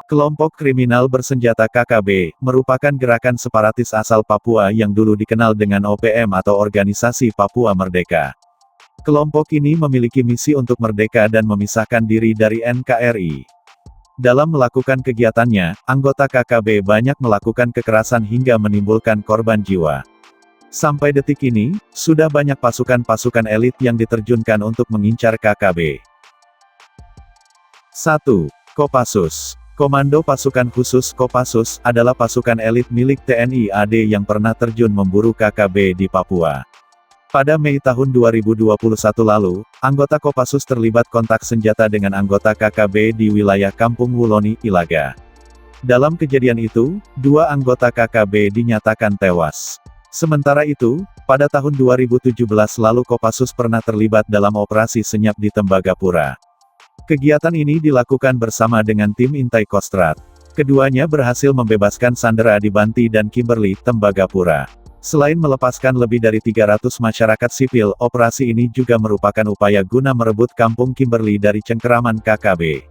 Kelompok kriminal bersenjata KKB, merupakan gerakan separatis asal Papua yang dulu dikenal dengan OPM atau Organisasi Papua Merdeka. Kelompok ini memiliki misi untuk merdeka dan memisahkan diri dari NKRI. Dalam melakukan kegiatannya, anggota KKB banyak melakukan kekerasan hingga menimbulkan korban jiwa. Sampai detik ini, sudah banyak pasukan-pasukan elit yang diterjunkan untuk mengincar KKB. 1. Kopassus. Komando Pasukan Khusus Kopassus adalah pasukan elit milik TNI AD yang pernah terjun memburu KKB di Papua. Pada Mei tahun 2021 lalu, anggota Kopassus terlibat kontak senjata dengan anggota KKB di wilayah Kampung Wuloni, Ilaga. Dalam kejadian itu, 2 anggota KKB dinyatakan tewas. Sementara itu, pada tahun 2017 lalu Kopassus pernah terlibat dalam operasi senyap di Tembagapura. Kegiatan ini dilakukan bersama dengan tim Intai Kostrad. Keduanya berhasil membebaskan sandera di Banti dan Kimberley, Tembagapura. Selain melepaskan lebih dari 300 masyarakat sipil, operasi ini juga merupakan upaya guna merebut kampung Kimberley dari cengkeraman KKB.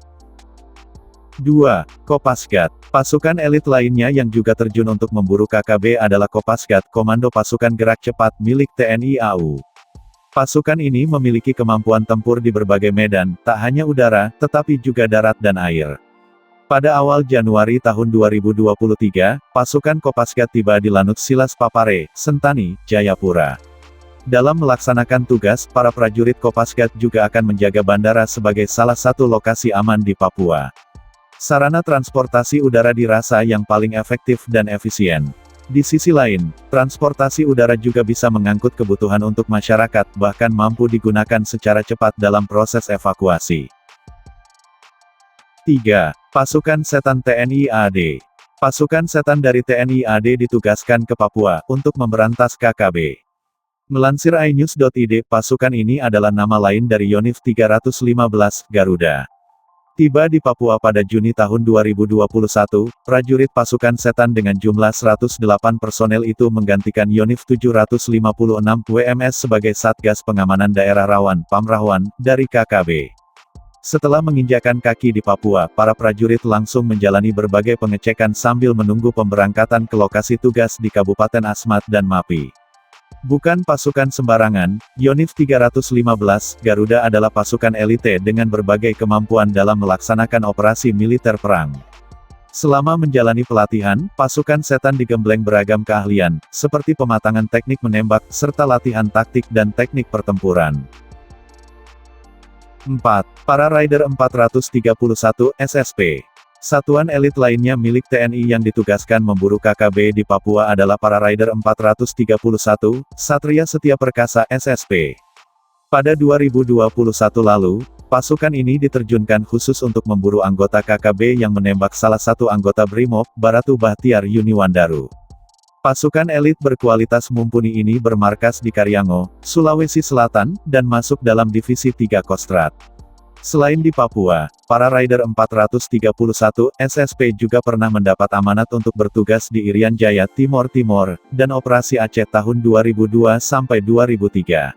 2. Kopasgat. Pasukan elit lainnya yang juga terjun untuk memburu KKB adalah Kopasgat, Komando Pasukan Gerak Cepat milik TNI AU. Pasukan ini memiliki kemampuan tempur di berbagai medan, tak hanya udara, tetapi juga darat dan air. Pada awal Januari tahun 2023, pasukan Kopasgat tiba di Lanut Silas Papare, Sentani, Jayapura. Dalam melaksanakan tugas, para prajurit Kopasgat juga akan menjaga bandara sebagai salah satu lokasi aman di Papua. Sarana transportasi udara dirasa yang paling efektif dan efisien. Di sisi lain, transportasi udara juga bisa mengangkut kebutuhan untuk masyarakat, bahkan mampu digunakan secara cepat dalam proses evakuasi. 3. Pasukan Setan TNI AD. Pasukan setan dari TNI AD ditugaskan ke Papua, untuk memberantas KKB. Melansir inews.id, pasukan ini adalah nama lain dari Yonif 315, Garuda. Tiba di Papua pada Juni tahun 2021, prajurit pasukan setan dengan jumlah 108 personel itu menggantikan Yonif 756 WMS sebagai Satgas Pengamanan Daerah Rawan (Pamrahwan) dari KKB. Setelah menginjakan kaki di Papua, para prajurit langsung menjalani berbagai pengecekan sambil menunggu pemberangkatan ke lokasi tugas di Kabupaten Asmat dan Mapi. Bukan pasukan sembarangan, Yonif 315, Garuda adalah pasukan elite dengan berbagai kemampuan dalam melaksanakan operasi militer perang. Selama menjalani pelatihan, pasukan setan digembleng beragam keahlian, seperti pematangan teknik menembak, serta latihan taktik dan teknik pertempuran. 4. Para Rider 431, SSP. Satuan elit lainnya milik TNI yang ditugaskan memburu KKB di Papua adalah para Rider 431, Satria Setia Perkasa SSP. Pada 2021 lalu, pasukan ini diterjunkan khusus untuk memburu anggota KKB yang menembak salah satu anggota Brimob, Baratu Bahtiar Yuniwandaru. Pasukan elit berkualitas mumpuni ini bermarkas di Karyango, Sulawesi Selatan, dan masuk dalam Divisi 3 Kostrad. Selain di Papua, para Rider 431, SSP juga pernah mendapat amanat untuk bertugas di Irian Jaya Timor Timor, dan Operasi Aceh tahun 2002 sampai 2003.